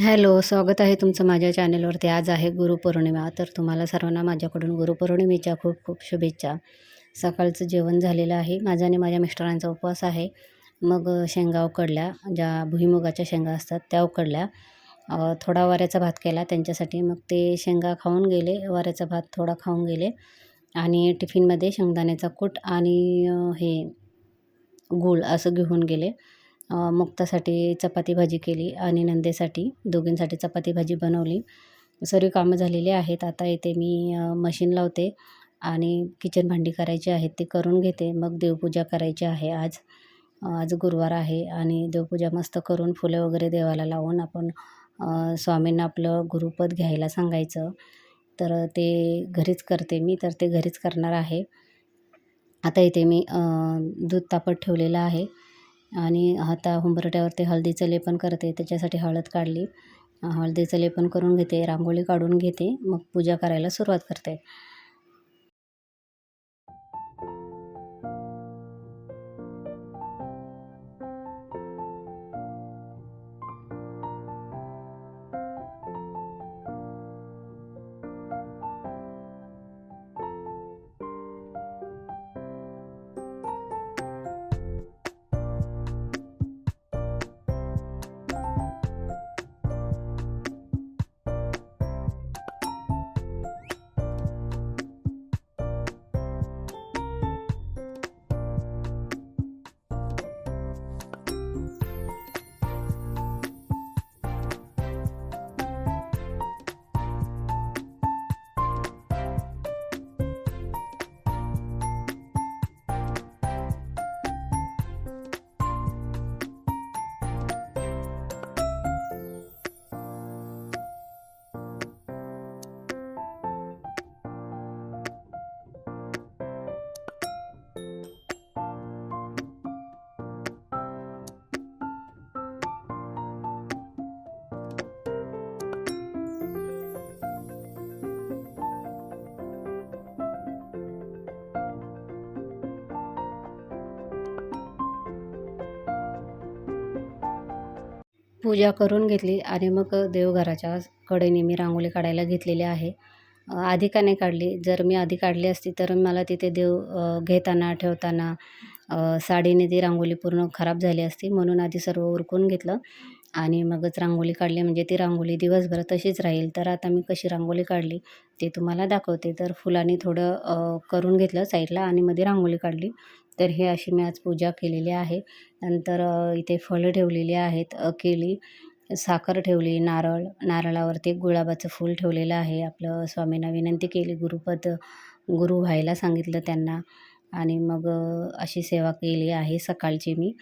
Hello, स्वागत आहे तुमचं माझ्या चॅनलवरती. आज आहे गुरुपौर्णिमा, तर तुम्हाला सर्वांना माझ्याकडून गुरुपौर्णिमेच्या खूप खूप शुभेच्छा. सकाळचं जेवण झालेलं आहे. माझा आणि माझ्या मिस्टरांचा उपवास आहे. मग शेंगा उकडल्या, ज्या भुईमुगाच्या शेंगा असतात त्या उकडल्या. थोडा वऱ्याचा भात केला त्यांच्यासाठी. मग ते शेंगा खाऊन गेले, वऱ्याचा भात थोडा खाऊन गेले आणि टिफिनमध्ये शेंगदाण्याचा कूट आणि हे गूळ असं घेऊन गेले. मुक्तासाठी चपाती भाजी केली आणि नंदेसाठी दोघींसाठी चपाती भाजी बनवली. सर्व कामं झालेली आहेत. आता इथे मी मशीन लावते आणि किचन भांडी करायची आहेत ते करून घेते. मग देवपूजा करायची आहे आज. आज गुरुवार आहे आणि देवपूजा मस्त करून फुलं वगैरे देवाला लावून आपण स्वामींना आपलं गुरुपद घ्यायला सांगायचं. तर ते घरीच करते मी, तर ते घरीच करणार आहे. आता इथे मी दूध तापत ठेवलेलं आहे आणि आता उंबरठ्यावरती हळदीचं लेपन करते. त्याच्यासाठी हळद काढली. हळदीचं लेपन करून घेते, रांगोळी काढून घेते, मग पूजा करायला सुरुवात करते. पूजा करून घेतली आणि मग देवघराच्या कडेने मी रांगोळी काढायला घेतलेली आहे. आधी का नाही काढली? जर मी आधी काढली असती तर मला तिथे देव घेताना, ठेवताना साडीने ती रांगोळी पूर्ण खराब झाली असती. म्हणून आधी सर्व उरकून घेतलं आणि मगच रांगोळी काढली, म्हणजे ती रांगोळी दिवसभर तशीच राहील. तर आता मी कशी रांगोळी काढली ते तुम्हाला दाखवते. तर फुलांनी थोडं करून घेतलं साईडला आणि मध्ये रांगोळी काढली. तर हे अशी मी आज पूजा केलेली आहे. नंतर इथे फळं ठेवलेली आहेत, केळी, साखर ठेवली, नारळ, नारळावरती एक गुलाबाचं फूल ठेवलेलं आहे. आपलं स्वामींना विनंती केली, गुरुपद गुरु व्हायला सांगितलं त्यांना आणि मग अशी सेवा केली आहे सकाळची मी.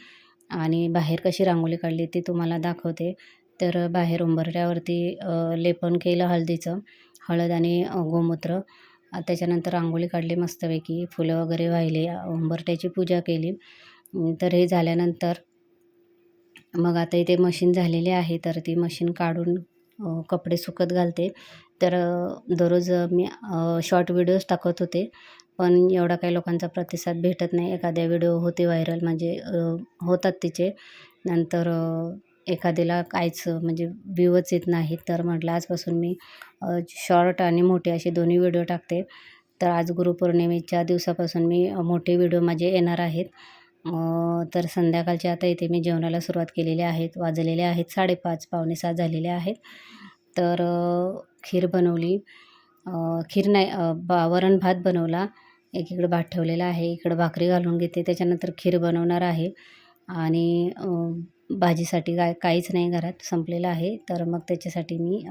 आणि बाहेर कशी रांगोळी काढली ते तुम्हाला दाखवते. तर बाहेर उंबरठ्यावरती लेपन केलं हळदीचं, हळद आणि गोमूत्र. त्याच्यानंतर रांगोळी काढली मस्तपैकी, फुलं वगैरे वाहिले, उंबरठ्याची पूजा केली. तर हे झाल्यानंतर मग आता इथे मशीन झालेली आहे, तर ती मशीन काढून कपडे सुकत घालते. तर दररोज मी शॉर्ट व्हिडिओज टाकत होते, पण एवढा काही लोकांचा प्रतिसाद भेटत नाही. एखाद्या व्हिडिओ होते व्हायरल, म्हणजे होतात तिचे. नंतर एखाद्याला काहीच म्हणजे व्ह्यूच येत नाहीत. तर म्हटलं आजपासून मी शॉर्ट आणि मोठे असे दोन्ही व्हिडिओ टाकते. तर आज गुरुपौर्णिमेच्या दिवसापासून मी मोठे व्हिडिओ माझे येणार आहेत. तर संध्याकाळचे आता इथे मी जेवणाला सुरुवात केलेली आहे. वाजलेले आहेत 5:30, पावणे 6 झालेले आहेत. तर खीर बनवली. खीर नाही, वरण भात बनवला. एकीकडे भात ठेवलेला आहे, इकडं भाकरी घालून घेते. त्याच्यानंतर खीर बनवणार आहे आणि भाजीसाठी काहीच नाही घरात, संपलेलं आहे. तर मग त्याच्यासाठी मी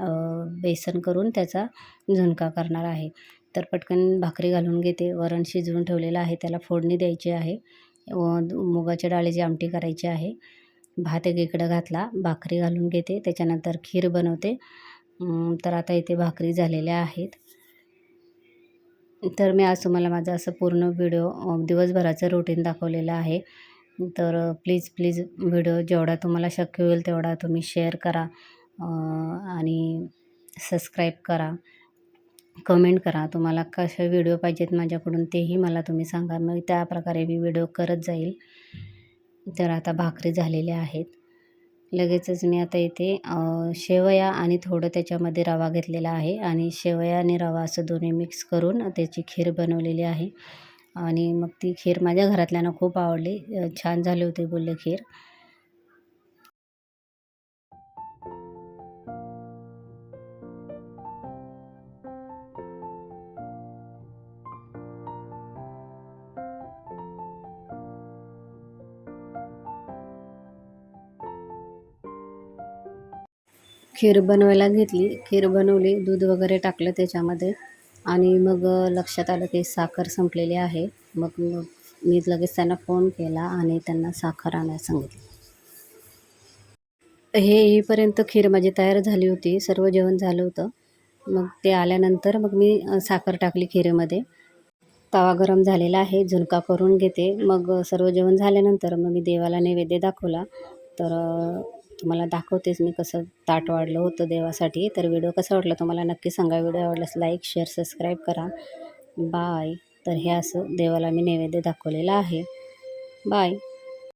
बेसन करून त्याचा झुणका करणार आहे. तर पटकन भाकरी घालून घेते. वरण शिजवून ठेवलेलं आहे, त्याला फोडणी द्यायची आहे. मुगाच्या डाळीची आमटी करायची आहे. भात एकीकडं घातला, भाकरी घालून घेते. त्याच्यानंतर खीर बनवते. तर आता इथे भाकरी झालेल्या आहेत. तर मी आज तुम्हाला माझं असं पूर्ण व्हिडिओ दिवसभराचं रुटीन दाखवलेलं आहे. तर प्लीज प्लीज व्हिडिओ जेवढा तुम्हाला शक्य होईल तेवढा तुम्ही शेअर करा आणि सबस्क्राईब करा. कमेंट करा, तुम्हाला कसे व्हिडिओ पाहिजेत माझ्याकडून तेही मला तुम्ही सांगा. मग त्याप्रकारे मी व्हिडिओ करत जाईल. तर आता भाकरी झालेल्या आहेत. लगेचच मी आता इथे शेवया आणि थोडं त्याच्यामध्ये रवा घेतलेला आहे आणि शेवया आणि रवा असं दोन्ही मिक्स करून त्याची खीर बनवलेली आहे. आणि मग ती खीर माझ्या घरातल्यांना खूप आवडली. छान झाली होती बोलले खीर. खीर बनवायला घेतली. खीर बनवली, दूध वगैरे टाकलं त्याच्यामध्ये आणि मग लक्षात आलं की साखर संपलेली आहे. मग मग मी लगेच त्यांना फोन केला आणि त्यांना साखर आणायला सांगितलं. हे येईपर्यंत खीर माझी तयार झाली होती. सर्व जेवण झालं होतं. मग ते आल्यानंतर मग मी साखर टाकली खीरेमध्ये. तवा गरम झालेला आहे, झुणका करून घेते. मग सर्व जेवण झाल्यानंतर मग मी देवाला नैवेद्य दाखवला. तर तुम्हाला दाखवतेच मी कसं ताट वाढलं होतं देवासाठी. तर व्हिडिओ कसा वाटला तुम्हाला नक्की सांगा. व्हिडिओ आवडल्यास लाईक, शेअर, सबस्क्राईब करा. बाय. तर हे असं देवाला मी नैवेद्य दाखवलेला आहे. बाय.